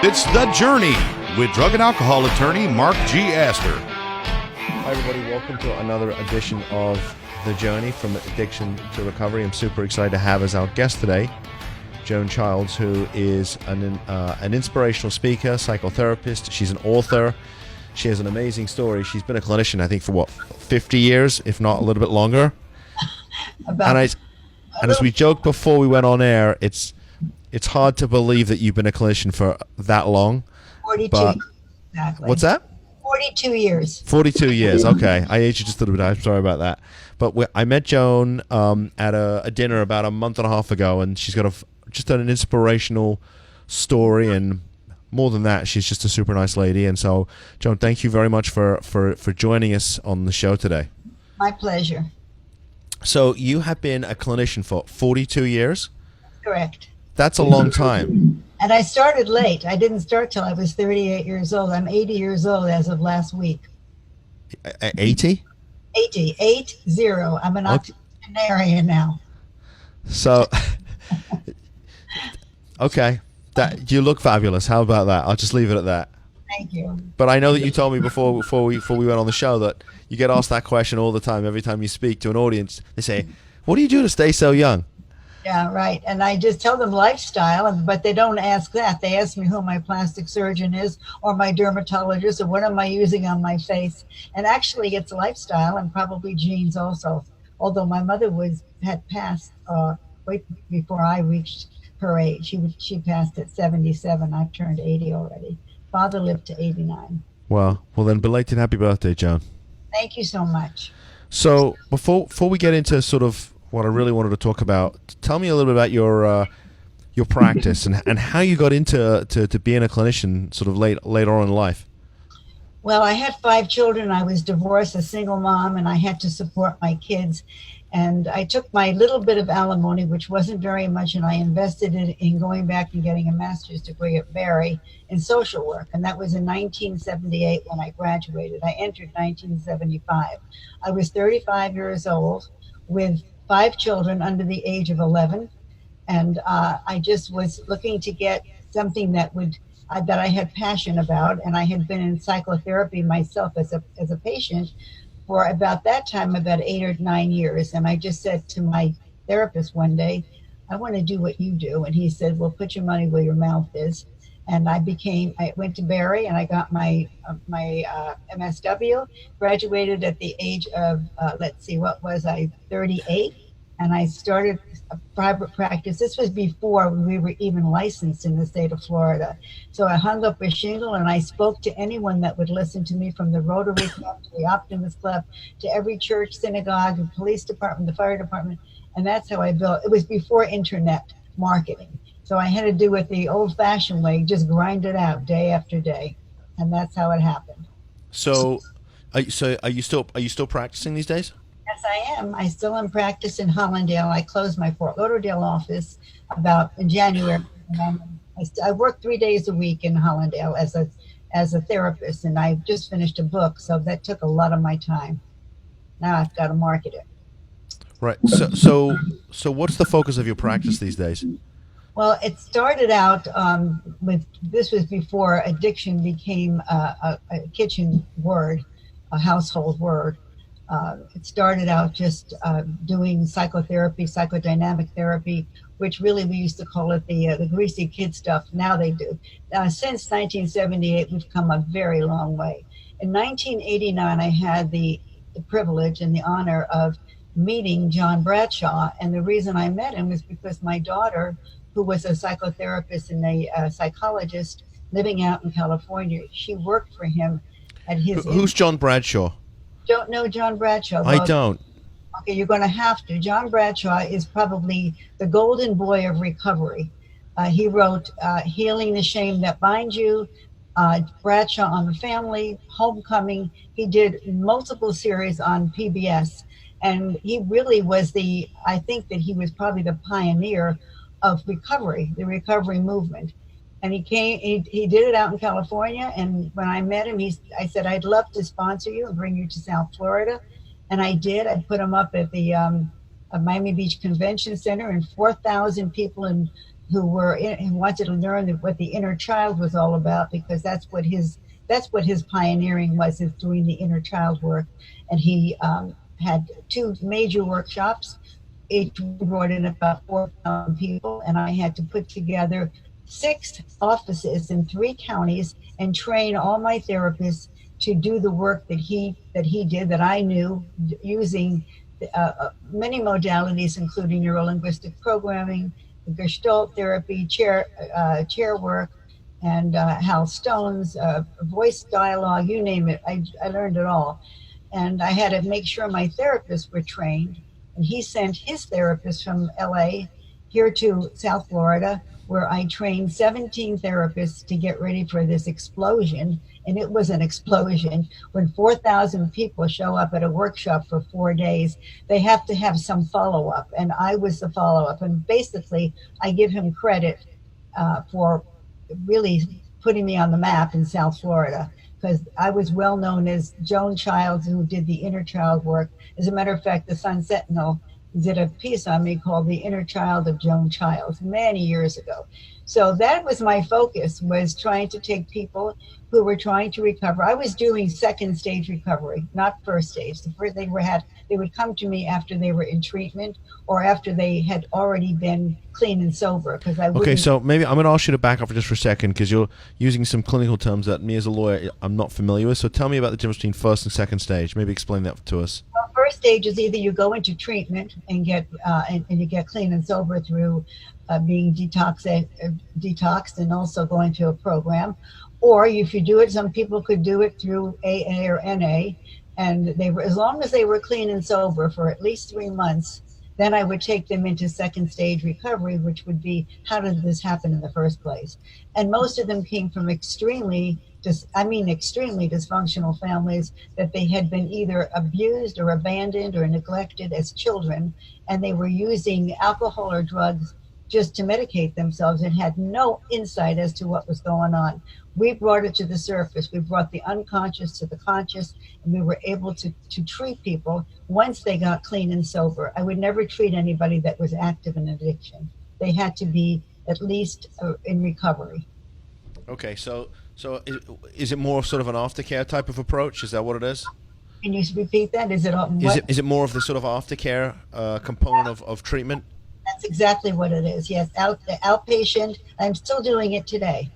It's The Journey with drug and alcohol attorney Mark G. Astor. Hi everybody, welcome to another edition of The Journey from Addiction to Recovery. I'm super excited to have as our guest today, Joan Childs, who is an inspirational speaker, psychotherapist. She's an author. She has an amazing story. She's been a clinician, I think, for 50 years, if not a little bit longer. And as we joked before we went on air, it's hard to believe that you've been a clinician for that long. 42. But, exactly. What's that? 42 years. 42 years. Okay. I aged you just a little bit. I'm sorry about that. But I met Joan at a dinner about a month and a half ago, and she's got just an inspirational story, and more than that, she's just a super nice lady. And so, Joan, thank you very much for joining us on the show today. My pleasure. So you have been a clinician for 42 years? Correct. That's a long time. And I started late. I didn't start till I was 38 years old. I'm 80 years old as of last week. 80? 80. I'm an octogenarian now. So, okay. You look fabulous. How about that? I'll just leave it at that. Thank you. But I know that you told me before we went on the show that you get asked that question all the time. Every time you speak to an audience, they say, "What do you do to stay so young?" Yeah, right. And I just tell them lifestyle, but they don't ask that. They ask me who my plastic surgeon is or my dermatologist or what am I using on my face. And actually it's lifestyle and probably genes also. Although my mother had passed way before I reached her age. She passed at 77. I've turned 80 already. Father lived to 89. Well, then belated happy birthday, Joan. Thank you so much. So before we get into sort of what I really wanted to talk about, tell me a little bit about your practice and how you got into being a clinician sort of later on in life. Well, I had 5 children. I was divorced, a single mom, and I had to support my kids. And I took my little bit of alimony, which wasn't very much, and I invested it in going back and getting a master's degree at Barry in social work. And that was in 1978 when I graduated. I entered 1975. I was 35 years old with 5 children under the age of 11. And I just was looking to get something that I had passion about. And I had been in psychotherapy myself as a patient for about that time, about 8 or 9 years. And I just said to my therapist one day, I want to do what you do. And he said, well, put your money where your mouth is. And I went to Barry and I got my MSW, graduated at the age of, 38. And I started a private practice. This was before we were even licensed in the state of Florida. So I hung up a shingle and I spoke to anyone that would listen to me, from the Rotary Club to the Optimist Club to every church, synagogue, the police department, the fire department. And that's how I built. It was before internet marketing. So I had to do it the old-fashioned way, just grind it out day after day. And that's how it happened. So are you still practicing these days? Yes, I am. I still am practice in Hollandale. I closed my Fort Lauderdale office in January. I work 3 days a week in Hollandale as a therapist, and I just finished a book, so that took a lot of my time. Now I've got to market it. Right. So what's the focus of your practice these days? Well, it started out this was before addiction became a kitchen word, a household word. It started out just doing psychotherapy, psychodynamic therapy, which really we used to call it the greasy kid stuff. Now they do. Since 1978, we've come a very long way. In 1989, I had the privilege and the honor of meeting John Bradshaw. And the reason I met him was because my daughter, who was a psychotherapist and a psychologist living out in California, she worked for him at his... Who's John Bradshaw? Don't know John Bradshaw? I don't. Okay, you're going to have to. John Bradshaw is probably the golden boy of recovery. He wrote Healing the Shame That Binds You, Bradshaw on the Family, Homecoming. He did multiple series on PBS. And he really was I think that he was probably the pioneer of recovery, the recovery movement. And he did it out in California. And when I met him, I said, I'd love to sponsor you and bring you to South Florida. And I did. I put him up at the Miami Beach Convention Center, and 4,000 people who wanted to learn what the inner child was all about, because that's what his pioneering was, is doing the inner child work. And he had two major workshops. Each brought in about 4,000 people, and I had to put together 6 offices in 3 counties and train all my therapists to do the work that he did, that I knew, using many modalities, including neurolinguistic programming, Gestalt therapy, chair work, and Hal Stone's voice dialogue, you name it. I learned it all. And I had to make sure my therapists were trained. And he sent his therapist from LA here to South Florida, where I trained 17 therapists to get ready for this explosion. And it was an explosion. When 4,000 people show up at a workshop for 4 days, they have to have some follow-up. And I was the follow-up. And basically, I give him credit for really putting me on the map in South Florida, because I was well known as Joan Childs, who did the inner child work. As a matter of fact, the Sun Sentinel did a piece on me called The Inner Child of Joan Childs many years ago. So that was my focus, was trying to take people who were trying to recover. I was doing second stage recovery, not first stage. The first they would come to me after they were in treatment or after they had already been clean and sober. Because I Okay, so maybe I'm going to ask you to back up for just for a second, because you're using some clinical terms that me as a lawyer I'm not familiar with. So tell me about the difference between first and second stage. Maybe explain that to us. Well, first stage is either you go into treatment and get and you get clean and sober through being detoxed and also going to a program. Or if you do it, some people could do it through AA or NA, and they were, as long as they were clean and sober for at least 3 months, then I would take them into second stage recovery, which would be, how did this happen in the first place? And most of them came from extremely dysfunctional families, that they had been either abused or abandoned or neglected as children, and they were using alcohol or drugs just to medicate themselves and had no insight as to what was going on. We brought it to the surface. We brought the unconscious to the conscious, and we were able to treat people once they got clean and sober. I would never treat anybody that was active in addiction. They had to be at least in recovery. Okay, so is it more sort of an aftercare type of approach? Is that what it is? Can you repeat that? Is it more of the sort of aftercare component of treatment? That's exactly what it is. Yes, outpatient. I'm still doing it today.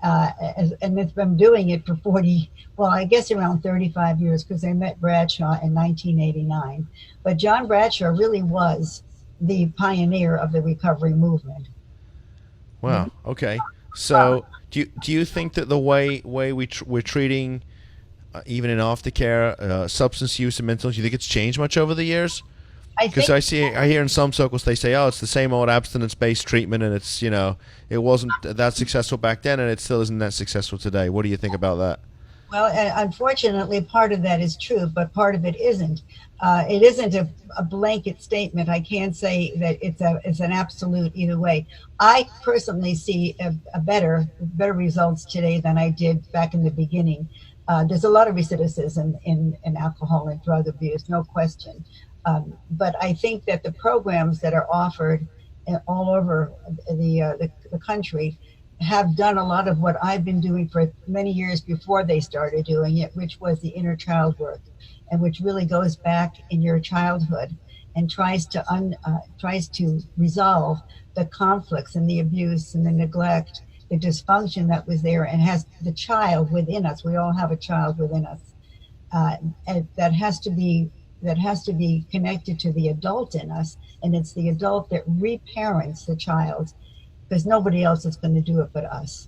And it's been doing it for around 35 years, because I met Bradshaw in 1989. But John Bradshaw really was the pioneer of the recovery movement. Wow. Okay. So do you think that the way we're treating, even in aftercare, substance use and mental, do you think it's changed much over the years? Because I hear in some circles they say, oh, it's the same old abstinence-based treatment, and it's, it wasn't that successful back then, and it still isn't that successful today. What do you think about that? Well, unfortunately, part of that is true, but part of it isn't. It isn't a blanket statement. I can't say that it's an absolute either way. I personally see a better results today than I did back in the beginning. There's a lot of recidivism in alcohol and drug abuse, no question. But I think that the programs that are offered all over the country have done a lot of what I've been doing for many years before they started doing it, which was the inner child work, and which really goes back in your childhood and tries to resolve the conflicts and the abuse and the neglect, the dysfunction that was there, and has the child within us. We all have a child within us, and that has to be connected to the adult in us, and it's the adult that reparents the child, because nobody else is going to do it but us.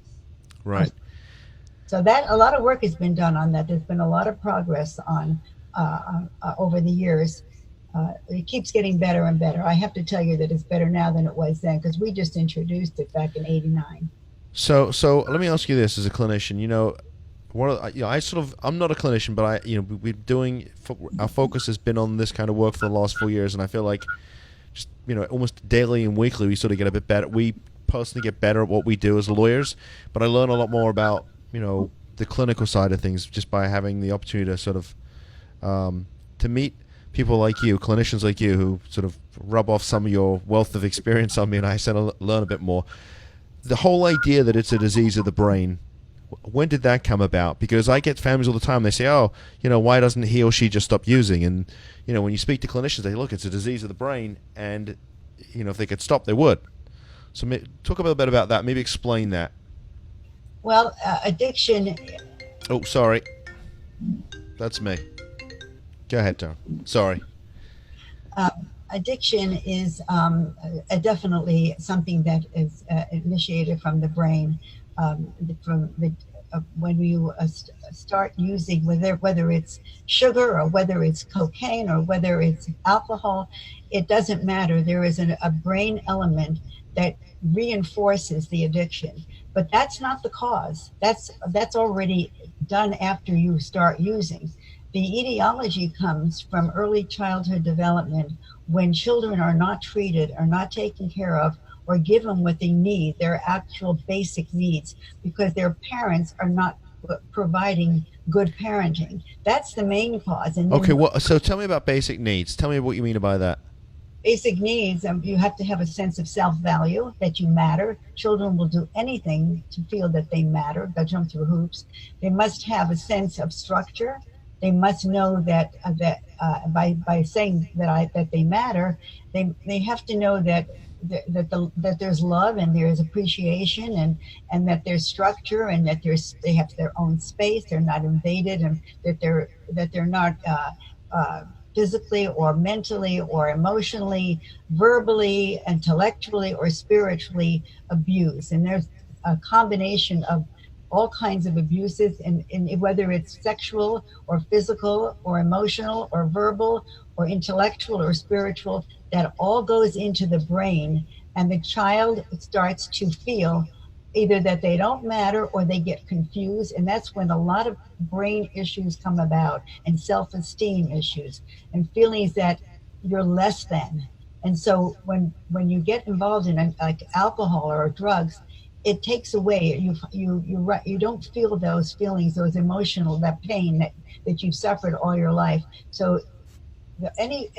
Right. So that a lot of work has been done on that. There's been a lot of progress on over the years. It keeps getting better and better. I have to tell you that it's better now than it was then, because we just introduced it back in '89. So let me ask you this as a clinician. I'm not a clinician, but we're doing, our focus has been on this kind of work for the last 4 years, and I feel like just, almost daily and weekly we sort of get a bit better. We personally get better at what we do as lawyers, but I learn a lot more about, the clinical side of things just by having the opportunity to sort of to meet people like you, clinicians like you, who sort of rub off some of your wealth of experience on me, and I said I'll learn a bit more. The whole idea that it's a disease of the brain, when did that come about? Because I get families all the time, they say, oh, why doesn't he or she just stop using? And, when you speak to clinicians, they look, it's a disease of the brain, and, if they could stop, they would. So talk a little bit about that. Maybe explain that. Well, addiction. Oh, sorry. That's me. Go ahead, Tom. Sorry. Addiction is definitely something that is initiated from the brain. When you start using, whether it's sugar or whether it's cocaine or whether it's alcohol, it doesn't matter. There is a brain element that reinforces the addiction, but that's not the cause. That's already done after you start using. The etiology comes from early childhood development, when children are not treated, are not taken care of, or given what they need, their actual basic needs, because their parents are not providing good parenting. That's the main cause. And okay, so tell me about basic needs. Tell me what you mean by that. Basic needs, you have to have a sense of self-value, that you matter. Children will do anything to feel that they matter. They'll jump through hoops. They must have a sense of structure. They must know that by saying that they matter, they have to know that there's love and there's appreciation and that there's structure and that they have their own space. They're not invaded, and that they're not physically or mentally or emotionally, verbally, intellectually, or spiritually abused. And there's a combination of all kinds of abuses, and whether it's sexual or physical or emotional or verbal or intellectual or spiritual, that all goes into the brain, and the child starts to feel either that they don't matter or they get confused, and that's when a lot of brain issues come about, and self-esteem issues and feelings that you're less than. And so when you get involved in like alcohol or drugs, it takes away, you don't feel those feelings, those emotional, that pain that you've suffered all your life. So any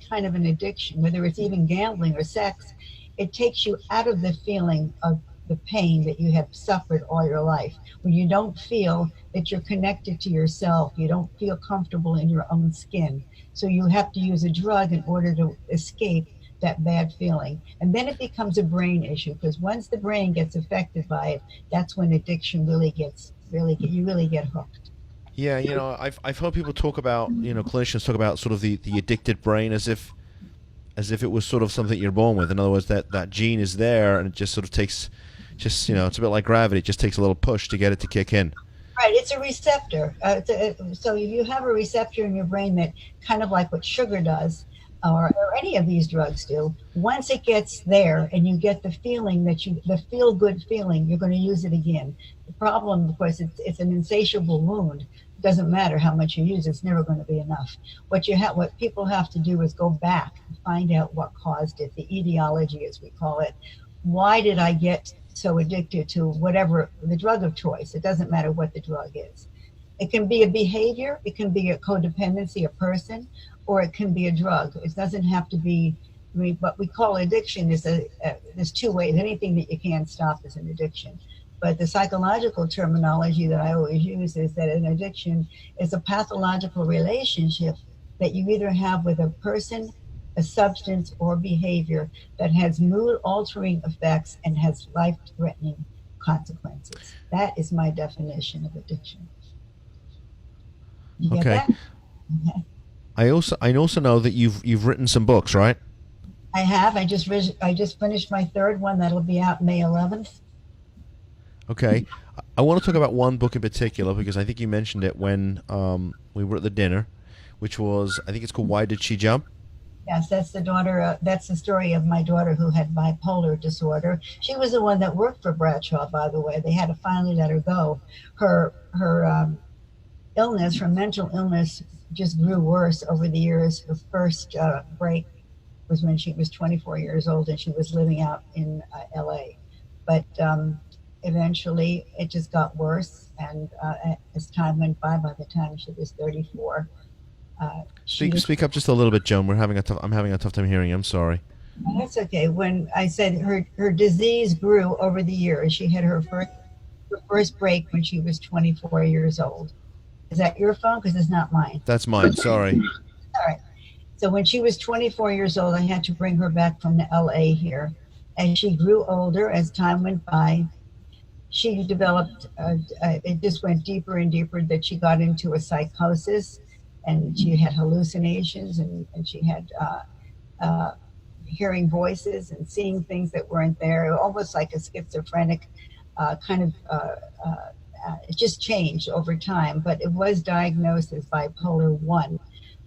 kind of an addiction, whether it's even gambling or sex, it takes you out of the feeling of the pain that you have suffered all your life. When you don't feel that you're connected to yourself, you don't feel comfortable in your own skin. So you have to use a drug in order to escape that bad feeling. And then it becomes a brain issue, because once the brain gets affected by it, that's when addiction you really get hooked. Yeah, I've heard people talk about, clinicians talk about sort of the addicted brain as if it was sort of something you're born with. In other words, that gene is there, and it just sort of takes, it's a bit like gravity. It just takes a little push to get it to kick in. Right, it's a receptor. So you have a receptor in your brain that, kind of like what sugar does, or any of these drugs do. Once it gets there and you get the feeling the feel-good feeling, you're going to use it again. The problem, of course, it's an insatiable wound. It doesn't matter how much you use, it's never going to be enough. What people have to do is go back and find out what caused it, the etiology, as we call it. Why did I get so addicted to whatever the drug of choice? It doesn't matter what the drug is. It can be a behavior, it can be a codependency, a person, or it can be a drug. It doesn't have to be, what we call addiction is there's two ways. Anything that you can't stop is an addiction. But the psychological terminology that I always use is that an addiction is a pathological relationship that you either have with a person, a substance, or behavior that has mood-altering effects and has life-threatening consequences. That is my definition of addiction. You get that? Okay. I also know that you've written some books, right? I have. I just finished my third one. That'll be out May 11th. Okay. I want to talk about one book in particular, because I think you mentioned it when we were at the dinner, which was, I think it's called Why Did She Jump? Yes, that's that's the story of my daughter who had bipolar disorder. She was the one that worked for Bradshaw, by the way. They had to finally let her go. Her illness, her mental illness, just grew worse over the years. Her first break was when she was 24 years old and she was living out in LA. But eventually it just got worse, and as time went by the time she was 34, Speak up just a little bit, Joan. I'm having a tough time hearing you. I'm sorry. That's okay. When I said her disease grew over the years, she had her first break when she was 24 years old. Is that your phone? Because it's not mine. That's mine. Sorry. All right. So when she was 24 years old, I had to bring her back from the LA here. As she grew older, as time went by, she developed, it just went deeper and deeper, that she got into a psychosis, and she had hallucinations, and she had hearing voices and seeing things that weren't there, almost like a schizophrenic it just changed over time, but it was diagnosed as bipolar 1,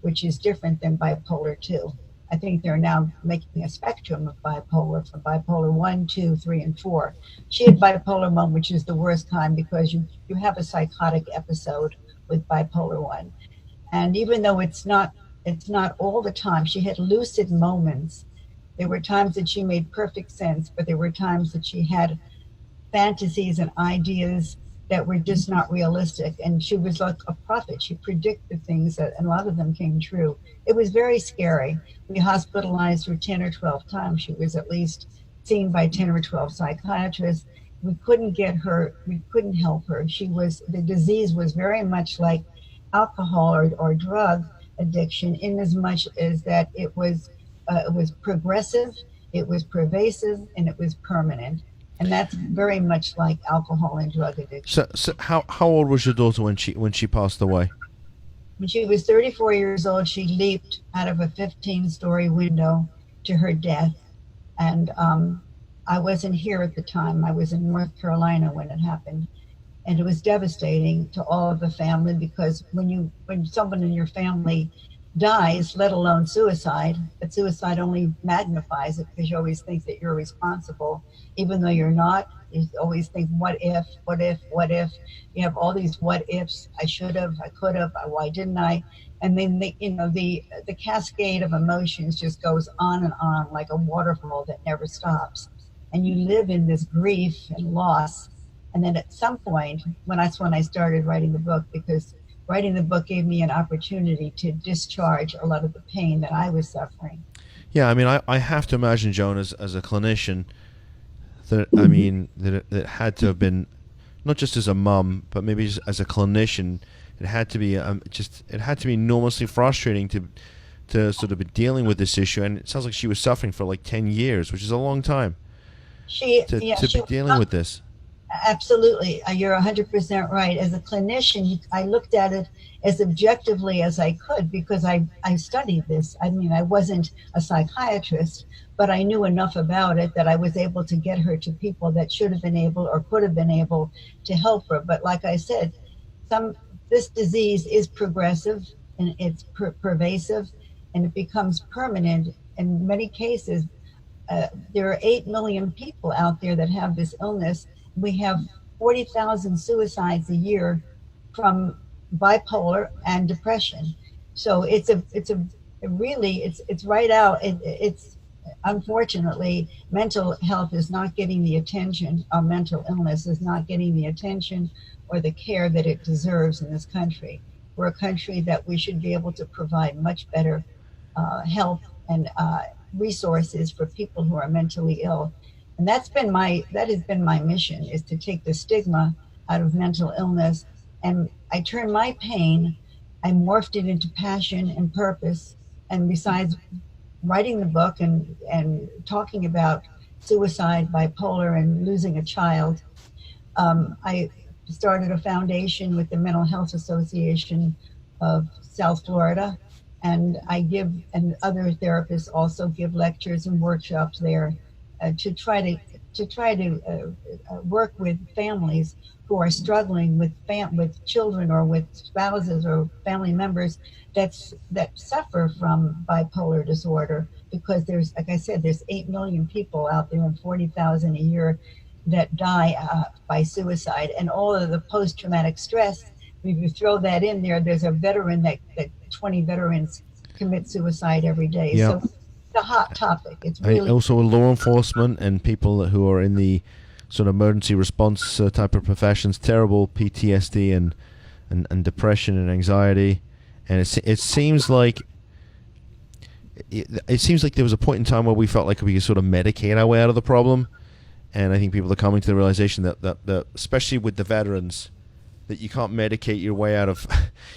which is different than bipolar 2. I think they're now making a spectrum of bipolar from bipolar 1, 2, 3, and 4. She had bipolar 1, which is the worst kind because you have a psychotic episode with bipolar 1. And even though it's not all the time, she had lucid moments. There were times that she made perfect sense, but there were times that she had fantasies and ideas that were just not realistic. And she was like a prophet. She predicted things and a lot of them came true. It was very scary. We hospitalized her 10 or 12 times. She was at least seen by 10 or 12 psychiatrists. We couldn't get her, we couldn't help her. The disease was very much like alcohol or drug addiction, in as much as that it was progressive, it was pervasive, and it was permanent. And that's very much like alcohol and drug addiction. So how old was your daughter when she passed away? When she was 34 years old, she leaped out of a 15-story window to her death. And I wasn't here at the time. I was in North Carolina when it happened. And it was devastating to all of the family, because when someone in your family dies, let alone suicide, but suicide only magnifies it, because you always think that you're responsible, even though you're not. You always think, what if? You have all these what ifs. I should have, I could have, why didn't I? And then the cascade of emotions just goes on and on like a waterfall that never stops. And you live in this grief and loss. And then at some point, that's when I started writing the book, because writing the book gave me an opportunity to discharge a lot of the pain that I was suffering. Yeah, I mean, I have to imagine, Joan, as a clinician, that it had to have been, not just as a mum, but maybe just as a clinician, it had to be enormously frustrating to sort of be dealing with this issue. And it sounds like she was suffering for like 10 years, which is a long time to be dealing with this. Absolutely. You're 100% right. As a clinician, I looked at it as objectively as I could, because I studied this. I mean, I wasn't a psychiatrist, but I knew enough about it that I was able to get her to people that should have been able or could have been able to help her. But like I said, this disease is progressive, and it's pervasive, and it becomes permanent. In many cases, there are 8 million people out there that have this illness. We have 40,000 suicides a year from bipolar and depression. So it's right out. It's unfortunately, mental health is not getting the attention, or mental illness is not getting the attention or the care that it deserves in this country. We're a country that we should be able to provide much better help and resources for people who are mentally ill. And that has been my mission, is to take the stigma out of mental illness. And I turned my pain, I morphed it into passion and purpose. And besides writing the book and talking about suicide, bipolar, and losing a child, I started a foundation with the Mental Health Association of South Florida. And and other therapists also give lectures and workshops there. To try to work with families who are struggling with children or with spouses or family members that suffer from bipolar disorder, because there's, like I said, there's 8 million people out there and 40,000 a year that die by suicide, and all of the post-traumatic stress. If you throw that in there, there's a veteran that 20 veterans commit suicide every day. Yeah. So a hot topic. It's really also law enforcement and people who are in the sort of emergency response type of professions. Terrible PTSD and depression and anxiety, And it seems like it seems like there was a point in time where we felt like we could sort of medicate our way out of the problem. And I think people are coming to the realization that especially with the veterans, that you can't medicate your way out of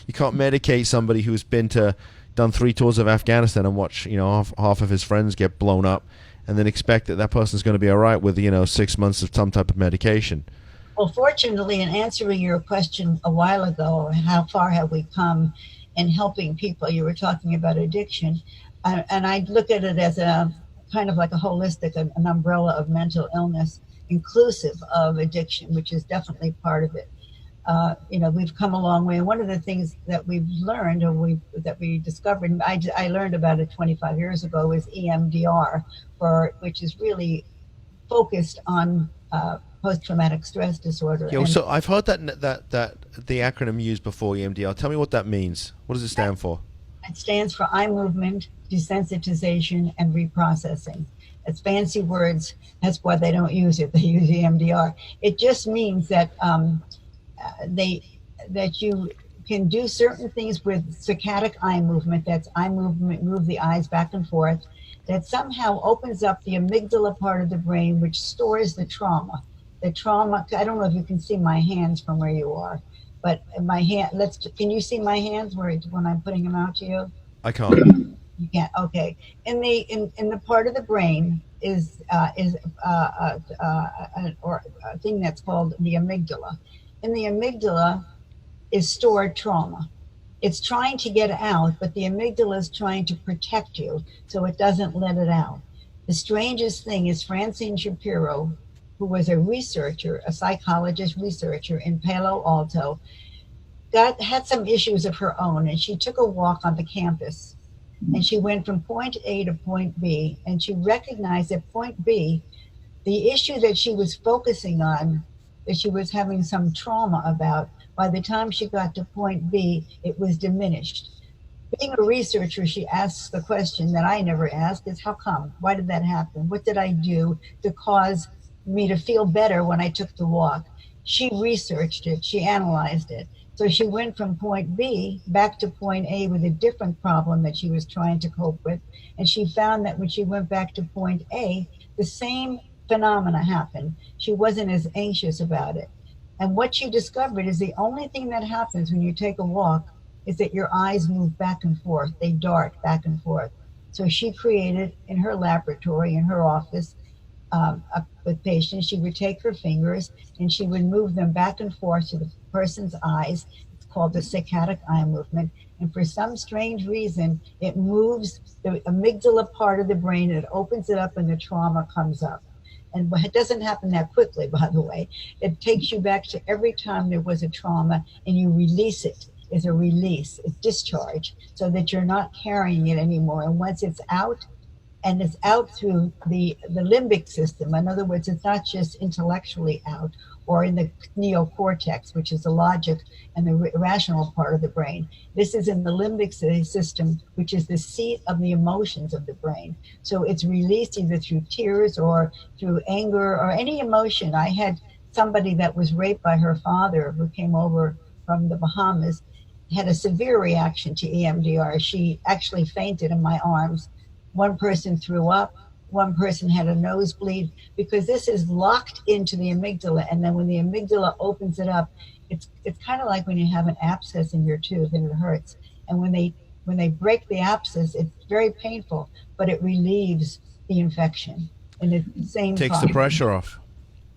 you can't medicate somebody who's done 3 tours of Afghanistan and watch half of his friends get blown up, and then expect that person's going to be all right with 6 months of some type of medication. Well, fortunately, in answering your question a while ago, how far have we come in helping people? You were talking about addiction, and I look at it as a kind of like a holistic, an umbrella of mental illness, inclusive of addiction, which is definitely part of it. We've come a long way. And one of the things that we've learned, that we discovered, I learned about it 25 years ago, is EMDR, which is really focused on post-traumatic stress disorder. Yeah, so I've heard that the acronym used before, EMDR. Tell me what that means. What does it stand for? It stands for eye movement, desensitization, and reprocessing. It's fancy words. That's why they don't use it. They use EMDR. It just means that that you can do certain things with saccadic eye movement. That's eye movement, move the eyes back and forth. That somehow opens up the amygdala part of the brain, which stores the trauma. The trauma. I don't know if you can see my hands from where you are, but my hand. Can you see my hands when I'm putting them out to you? I can't. You can't. Okay. In the part of the brain is a thing that's called the amygdala. In the amygdala is stored trauma. It's trying to get out, but the amygdala is trying to protect you so it doesn't let it out. The strangest thing is Francine Shapiro, who was a psychologist researcher in Palo Alto, had some issues of her own, and she took a walk on the campus. And she went from point A to point B, and she recognized at point B, the issue that she was focusing on, that she was having some trauma about, by the time she got to point B, it was diminished. Being a researcher, she asks the question that I never asked, is how come? Why did that happen? What did I do to cause me to feel better when I took the walk? She researched it, she analyzed it. So she went from point B back to point A with a different problem that she was trying to cope with. And she found that when she went back to point A, the same phenomena happened. She wasn't as anxious about it. And what she discovered is the only thing that happens when you take a walk is that your eyes move back and forth. They dart back and forth. So she created in her laboratory, in her office, with patients, she would take her fingers and she would move them back and forth to the person's eyes. It's called the Saccadic Eye Movement. And for some strange reason, it moves the amygdala part of the brain, and it opens it up and the trauma comes up. And it doesn't happen that quickly, by the way. It takes you back to every time there was a trauma, and you release it. It's a release, it's discharge, so that you're not carrying it anymore. And once it's out, and it's out through the limbic system. In other words, it's not just intellectually out or in the neocortex, which is the logic and the rational part of the brain. This is in the limbic system, which is the seat of the emotions of the brain. So it's released either through tears or through anger or any emotion. I had somebody that was raped by her father who came over from the Bahamas, had a severe reaction to EMDR. She actually fainted in my arms. One person threw up, one person had a nosebleed, because this is locked into the amygdala. And then when the amygdala opens it up, it's kind of like when you have an abscess in your tooth and it hurts. And when they break the abscess, it's very painful, but it relieves the infection. And at the same time, takes the pressure off.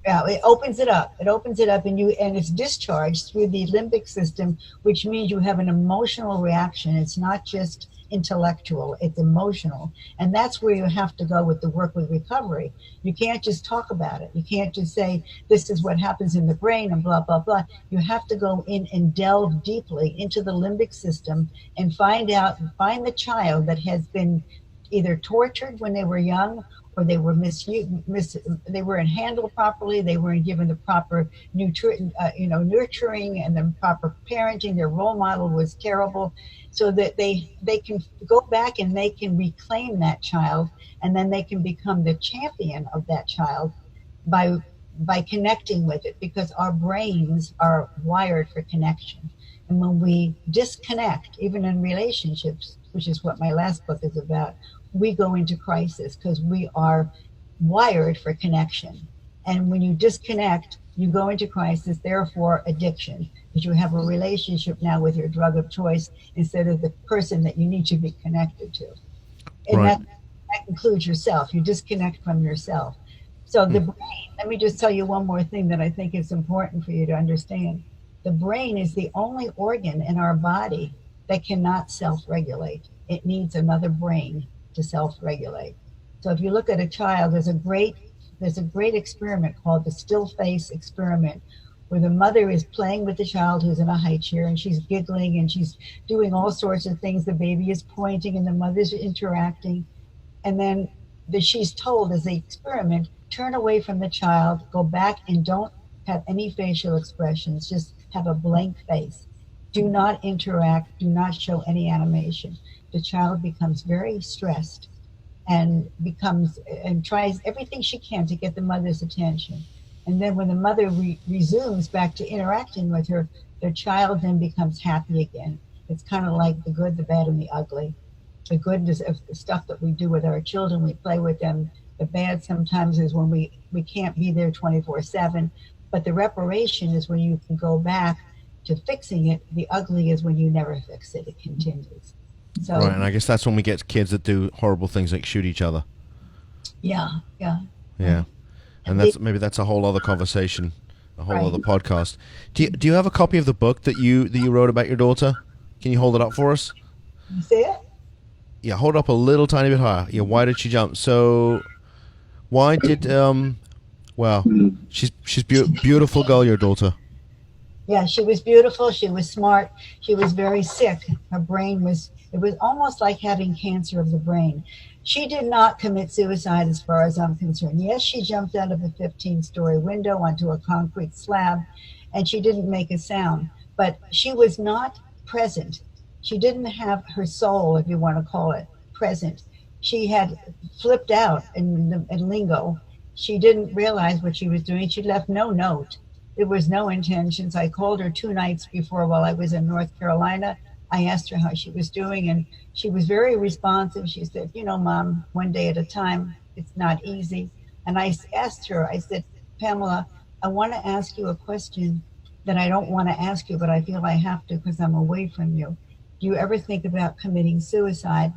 Yeah, it opens it up. It opens it up, and it's discharged through the limbic system, which means you have an emotional reaction. It's not just intellectual, it's emotional. And that's where you have to go with the work with recovery. You can't just talk about it. You can't just say, this is what happens in the brain and blah, blah, blah. You have to go in and delve deeply into the limbic system and find the child that has been either tortured when they were young, or they were they weren't handled properly, they weren't given the proper nurturing and the proper parenting. Their role model was terrible, so that they can go back and they can reclaim that child, and then they can become the champion of that child by by connecting with it, because our brains are wired for connection. And when we disconnect, even in relationships, which is what my last book is about, we go into crisis because we are wired for connection. And when you disconnect, you go into crisis, therefore addiction, because you have a relationship now with your drug of choice instead of the person that you need to be connected to. And Right. that includes yourself. You disconnect from yourself. So the brain, let me just tell you one more thing that I think is important for you to understand. The brain is the only organ in our body that cannot self-regulate. It needs another brain to self-regulate. So if you look at a child, there's a great experiment called the still face experiment, where the mother is playing with the child who's in a high chair, and she's giggling and she's doing all sorts of things. The baby is pointing and the mother's interacting. And then she's told, as the experiment, turn away from the child, go back and don't have any facial expressions, just have a blank face. Do not interact, do not show any animation. The child becomes very stressed and tries everything she can to get the mother's attention. And then when the mother resumes back to interacting with her, the child then becomes happy again. It's kind of like the good, the bad, and the ugly. The good is the stuff that we do with our children, we play with them. The bad sometimes is when we can't be there 24/7. But the reparation is when you can go back to fixing it. The ugly is when you never fix it. It continues. So, Right, and I guess that's when we get kids that do horrible things like shoot each other. yeah. And that's a whole other conversation, a whole Right. other podcast. Do you have a copy of the book that you wrote about your daughter? Can you hold it up for us? You see it? Yeah, hold it up a little tiny bit higher. Yeah, why did she jump? So, why did well, she's beautiful girl, your daughter. Yeah, she was beautiful. She was smart. She was very sick. Her brain it was almost like having cancer of the brain. She did not commit suicide as far as I'm concerned. Yes, she jumped out of a 15-story window onto a concrete slab, and she didn't make a sound, but she was not present. She didn't have her soul, if you want to call it, present. She had flipped out in lingo. She didn't realize what she was doing. She left no note. There was no intentions. I called her 2 nights before while I was in North Carolina. I asked her how she was doing, and she was very responsive. She said, Mom, one day at a time, it's not easy. And I asked her, I said, Pamela, I want to ask you a question that I don't want to ask you, but I feel I have to because I'm away from you. Do you ever think about committing suicide?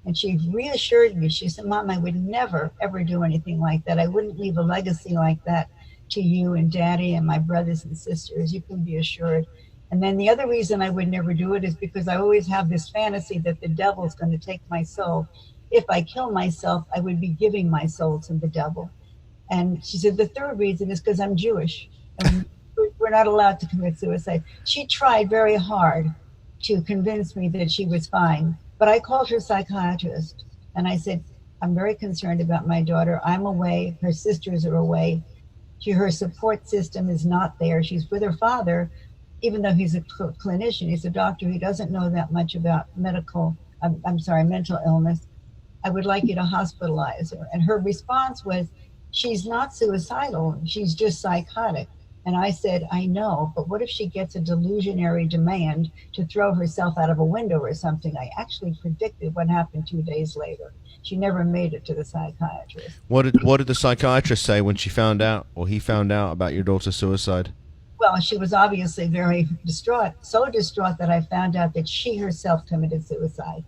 And she reassured me. She said, Mom, I would never, ever do anything like that. I wouldn't leave a legacy like that to you and Daddy and my brothers and sisters. You can be assured. And then the other reason I would never do it is because I always have this fantasy that the devil's going to take my soul. If I kill myself, I would be giving my soul to the devil. And she said, the third reason is because I'm Jewish. And we're not allowed to commit suicide. She tried very hard to convince me that she was fine. But I called her psychiatrist and I said, I'm very concerned about my daughter. I'm away. Her sisters are away. Her support system is not there. She's with her father, even though he's a clinician. He's a doctor. He doesn't know that much about mental illness. I would like you to hospitalize her. And her response was, she's not suicidal. She's just psychotic. And I said, I know, but what if she gets a delusionary demand to throw herself out of a window or something? I actually predicted what happened 2 days later. She never made it to the psychiatrist. What did the psychiatrist say when she found out, or he found out about your daughter's suicide? Well, she was obviously very distraught, so distraught that I found out that she herself committed suicide.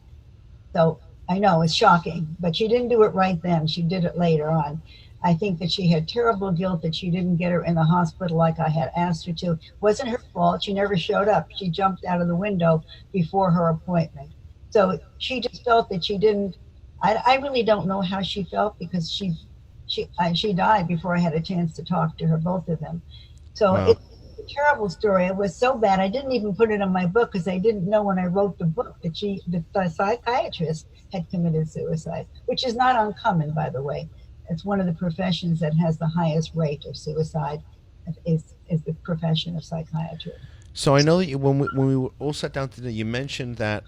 So I know it's shocking, but she didn't do it right then. She did it later on. I think that she had terrible guilt that she didn't get her in the hospital like I had asked her to. It wasn't her fault. She never showed up. She jumped out of the window before her appointment. So she just felt that she didn't. I really don't know how she felt because she died before I had a chance to talk to her, both of them. So Wow. It's a terrible story. It was so bad. I didn't even put it in my book because I didn't know when I wrote the book that the psychiatrist had committed suicide, which is not uncommon, by the way. It's one of the professions that has the highest rate of suicide is the profession of psychiatry. So I know that when we were all sat down today, you mentioned that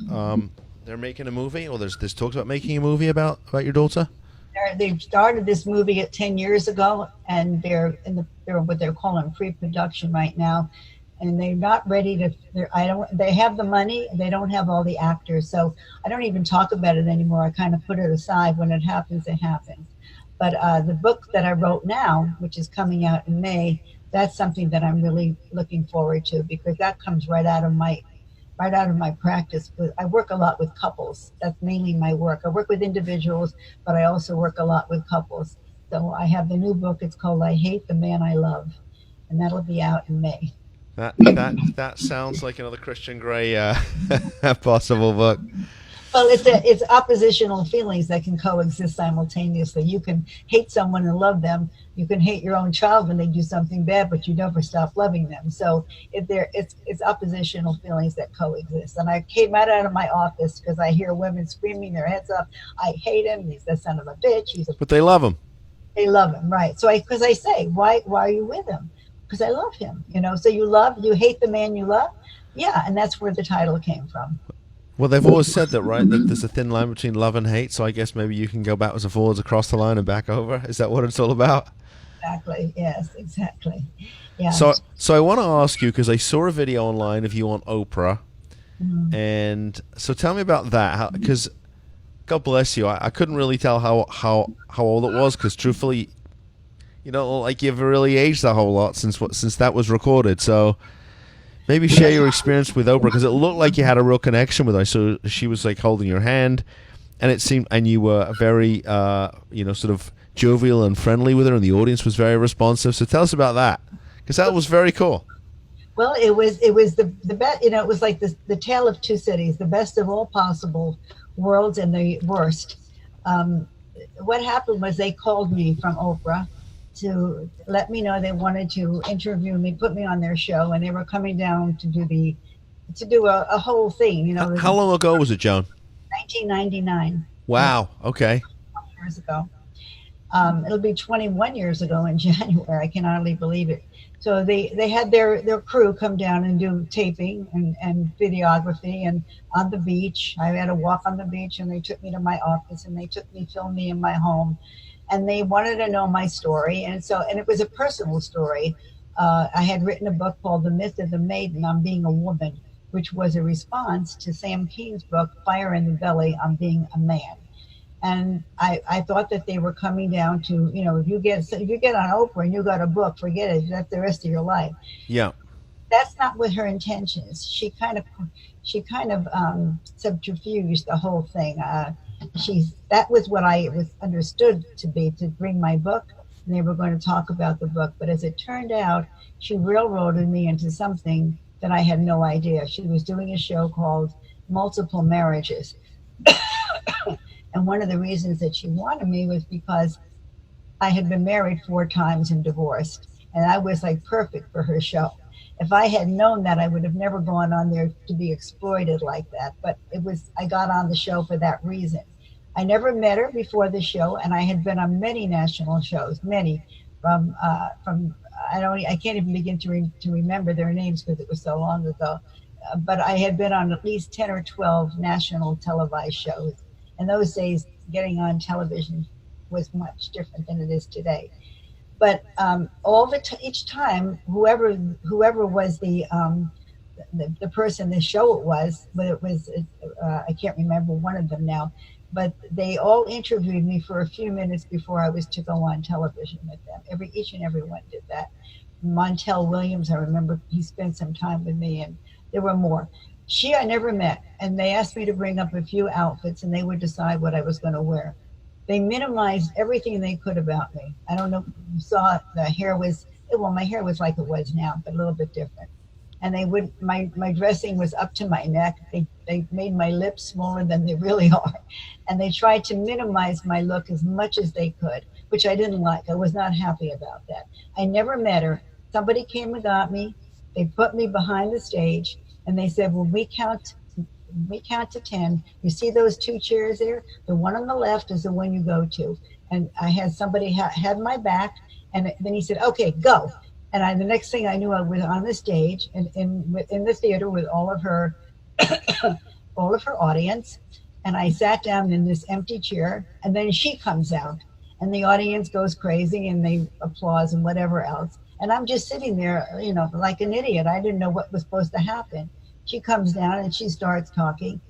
they're making a movie, or there's talks about making a movie about your daughter. They've started this movie 10 years ago, and they're what they're calling pre-production right now, and they're not ready to. They have the money, they don't have all the actors, so I don't even talk about it anymore. I kind of put it aside. When it happens, it happens. But the book that I wrote now, which is coming out in May, that's something that I'm really looking forward to, because that comes right out of my practice. I work a lot with couples. That's mainly my work. I work with individuals, but I also work a lot with couples. So I have the new book. It's called I Hate the Man I Love, and that'll be out in May. That sounds like another Christian Grey possible book. Well, it's oppositional feelings that can coexist simultaneously. You can hate someone and love them. You can hate your own child when they do something bad, but you never stop loving them. So it's oppositional feelings that coexist. And I came out of my office because I hear women screaming their heads up. I hate him. He's the son of a bitch. But they love him. They love him, right? So because I say, why are you with him? Because I love him. So you hate the man you love. Yeah, and that's where the title came from. Well, they've always said that, right? That there's a thin line between love and hate. So I guess maybe you can go backwards and forwards across the line and back over. Is that what it's all about? Exactly. Yes, exactly. Yeah. So I want to ask you, because I saw a video online of you on Oprah, and so tell me about that. Because God bless you, I couldn't really tell how old it was, because truthfully, you don't look like you've really aged a whole lot since that was recorded. So maybe share your experience with Oprah, because it looked like you had a real connection with her. So she was like holding your hand, and it seemed, and you were very, sort of jovial and friendly with her, and the audience was very responsive. So tell us about that, because that was very cool. Well, it was the best. It was like the tale of two cities, the best of all possible worlds and the worst. What happened was they called me from Oprah to let me know they wanted to interview me, put me on their show, and they were coming down to do a whole thing. How long ago was it, Joan? 1999. Wow. Okay. Years ago. It'll be 21 years ago in January. I can hardly believe it. So they had their crew come down and do taping and videography, and on the beach. I had to walk on the beach, and they took me to my office, and they filmed me in my home. And they wanted to know my story, and it was a personal story. I had written a book called The Myth of the Maiden on Being a Woman, which was a response to Sam Keene's book Fire in the Belly on Being a Man. And I thought that they were coming down to, if you get on Oprah and you got a book, forget it. That's the rest of your life. Yeah. That's not what her intentions. She kind of subterfuged the whole thing. That was what I was understood to be, to bring my book, and they were going to talk about the book. But as it turned out, she railroaded me into something that I had no idea. She was doing a show called Multiple Marriages. And one of the reasons that she wanted me was because I had been married 4 times and divorced, and I was like perfect for her show. If I had known that, I would have never gone on there to be exploited like that. But I got on the show for that reason. I never met her before the show, and I had been on many national shows, many from I can't even begin to remember their names because it was so long ago. But I had been on at least 10 or 12 national televised shows. In those days, getting on television was much different than it is today. But each time, whoever was the person, the show it was, but it was I can't remember one of them now. But they all interviewed me for a few minutes before I was to go on television with them. Each and every one did that. Montel Williams, I remember he spent some time with me, and there were more. I never met, and they asked me to bring up a few outfits, and they would decide what I was going to wear. They minimized everything they could about me. I don't know if you saw it. My hair was like it was now, but a little bit different. And my dressing was up to my neck. They made my lips smaller than they really are. And they tried to minimize my look as much as they could, which I didn't like. I was not happy about that. I never met her. Somebody came and got me. They put me behind the stage, and they said, well, we count to 10. You see those 2 chairs there? The one on the left is the one you go to. And I had somebody had my back, and then he said, okay, go. And the next thing I knew, I was on the stage in the theater with all of her audience. And I sat down in this empty chair, and then she comes out, and the audience goes crazy and they applause and whatever else. And I'm just sitting there, like an idiot. I didn't know what was supposed to happen. She comes down and she starts talking.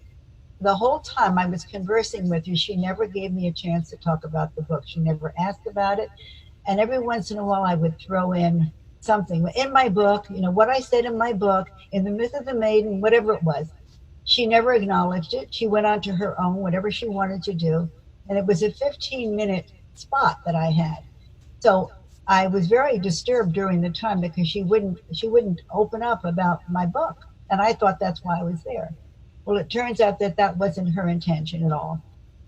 The whole time I was conversing with her, she never gave me a chance to talk about the book. She never asked about it. And every once in a while I would throw in something in my book, what I said in my book, in The Myth of the Maiden, whatever it was. She never acknowledged it. She went on to her own, whatever she wanted to do. And it was a 15-minute spot that I had. So I was very disturbed during the time because she wouldn't open up about my book. And I thought that's why I was there. Well, it turns out that wasn't her intention at all.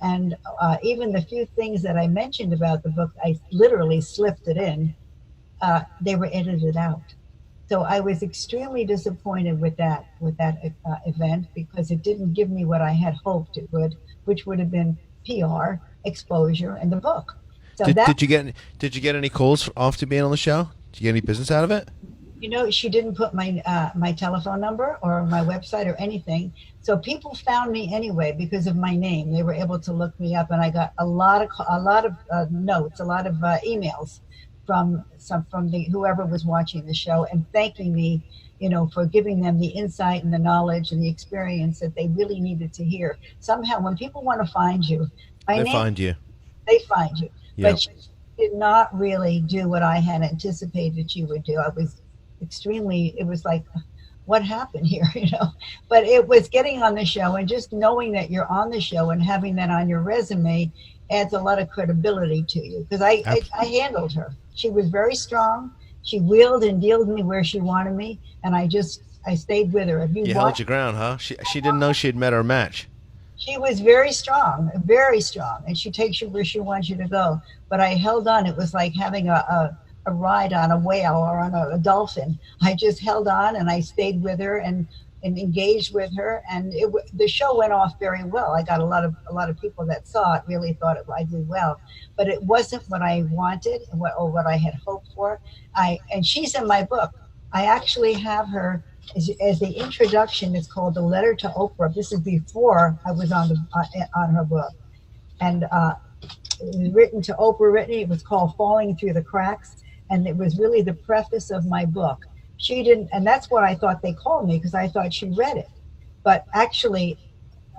And even the few things that I mentioned about the book, I literally slipped it in. They were edited out. So I was extremely disappointed with that event because it didn't give me what I had hoped it would, which would have been PR, exposure, and the book. So did you get any calls after being on the show? Did you get any business out of it? She didn't put my telephone number or my website or anything. So people found me anyway because of my name. They were able to look me up, and I got a lot of notes, a lot of emails from whoever was watching the show and thanking me, for giving them the insight and the knowledge and the experience that they really needed to hear. Somehow, when people want to find you, they find you. They find you. Yep. But she did not really do what I had anticipated she would do. I was it was like, what happened here, But it was getting on the show and just knowing that you're on the show and having that on your resume adds a lot of credibility to you because I handled her. She was very strong. She wheeled and dealed me where she wanted me, and I stayed with her. You held your ground, huh? She didn't know she had met her match. She was very strong, and she takes you where she wants you to go. But I held on. It was like having a ride on a whale or on a dolphin. I just held on and I stayed with her and engaged with her, and the show went off very well. I got a lot of people that saw it really thought I did well, but it wasn't what I wanted or what I had hoped for. And she's in my book. I actually have her as the introduction. It's called The Letter to Oprah. This is before I was on her book, and it was written to Oprah. It was called Falling Through the Cracks. And it was really the preface of my book. She didn't, and that's what I thought they called me because I thought she read it. But actually,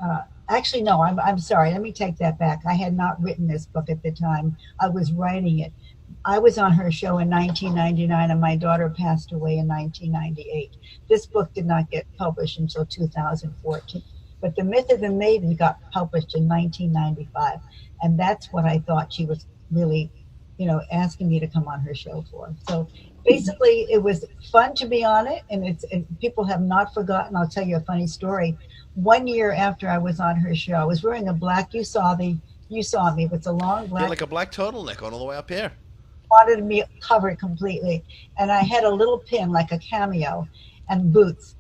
no, I'm sorry. Let me take that back. I had not written this book at the time. I was writing it. I was on her show in 1999, and my daughter passed away in 1998. This book did not get published until 2014. But The Myth of the Maiden got published in 1995. And that's what I thought she was really asking me to come on her show for. So basically it was fun to be on it, and people have not forgotten. I'll tell you a funny story. 1 year after I was on her show, I was wearing a black, you saw me, it's a long black. Yeah, like a black turtleneck on all the way up here. Wanted me covered completely. And I had a little pin like a cameo and boots.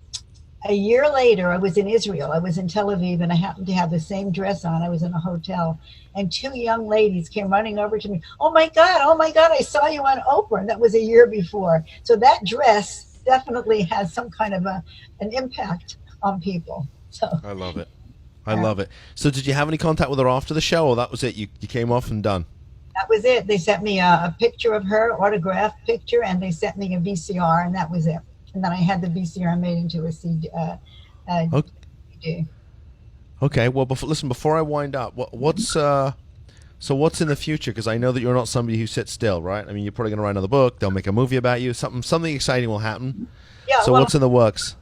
A year later, I was in Israel. I was in Tel Aviv, and I happened to have the same dress on. I was in a hotel, and two young ladies came running over to me. Oh my God, I saw you on Oprah. And that was a year before. So that dress definitely has some kind of an impact on people. So I love it. I love it. So did you have any contact with her after the show, or that was it? You came off and done? That was it. They sent me a picture of her, autographed picture, and they sent me a VCR, and that was it. And then I had the VCR made into a CD. Okay. Well, before I wind up, what's in the future? Because I know that you're not somebody who sits still, right? I mean, you're probably going to write another book. They'll make a movie about you. Something exciting will happen. Yeah. So what's in the works?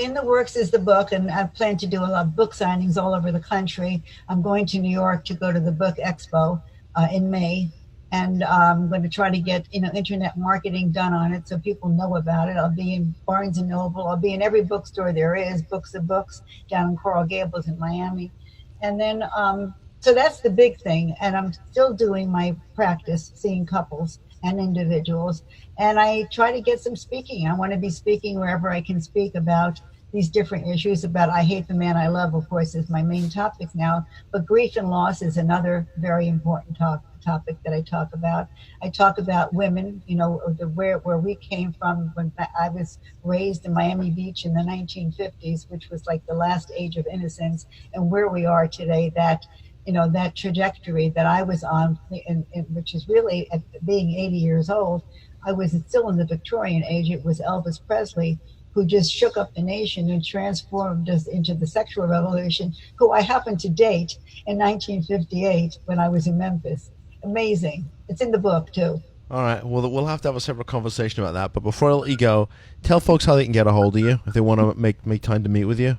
In the works is the book, and I plan to do a lot of book signings all over the country. I'm going to New York to go to the Book Expo in May. And I'm going to try to get internet marketing done on it so people know about it. I'll be in Barnes and Noble. I'll be in every bookstore there is, Books of Books, down in Coral Gables in Miami. And then, so that's the big thing. And I'm still doing my practice, seeing couples and individuals. And I try to get some speaking. I want to be speaking wherever I can speak about these different issues about I Hate the Man I Love, of course, is my main topic now, but grief and loss is another very important topic that I talk about. I talk about women, where we came from when I was raised in Miami Beach in the 1950s, which was like the last age of innocence, and where we are today, that that trajectory that I was on, which is really, at being 80 years old, I was still in the Victorian age. It was Elvis Presley who just shook up the nation and transformed us into the sexual revolution, who I happened to date in 1958 when I was in Memphis. Amazing. It's in the book, too. All right. Well, we'll have to have a separate conversation about that. But before I let you go, tell folks how they can get a hold of you if they want to make time to meet with you.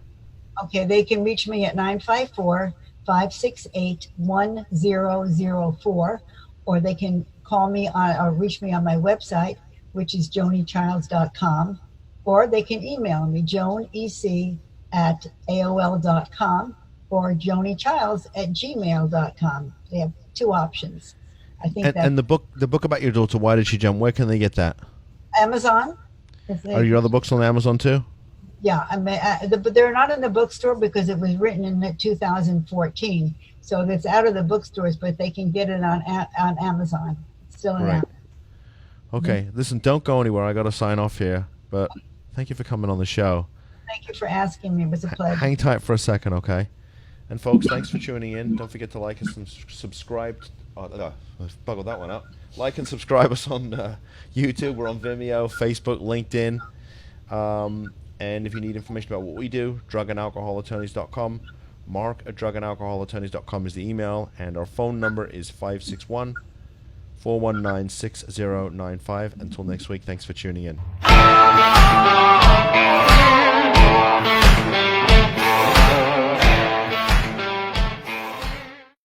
Okay, they can reach me at 954-568-1004, or they can call me or reach me on my website, which is jonichilds.com, or they can email me, joanec@aol.com or jonichilds@gmail.com. They have two options. I think and the book about your daughter, Why Did She Jump? Where can they get that? Amazon. Are your other books on Amazon too? Yeah, but they're not in the bookstore because it was written in 2014, so it's out of the bookstores. But they can get it on Amazon. It's still in Amazon. Okay, listen, don't go anywhere. I got to sign off here, but thank you for coming on the show. Thank you for asking me. It was a pleasure. Hang tight for a second, okay? And folks, thanks for tuning in. Don't forget to like us and subscribe. I've buggled that one up. Like and subscribe us on YouTube. We're on Vimeo, Facebook, LinkedIn. And if you need information about what we do, drugandalcoholattorneys.com. Mark@drugandalcoholattorneys.com is the email. And our phone number is 561-419-6095. Until next week, thanks for tuning in.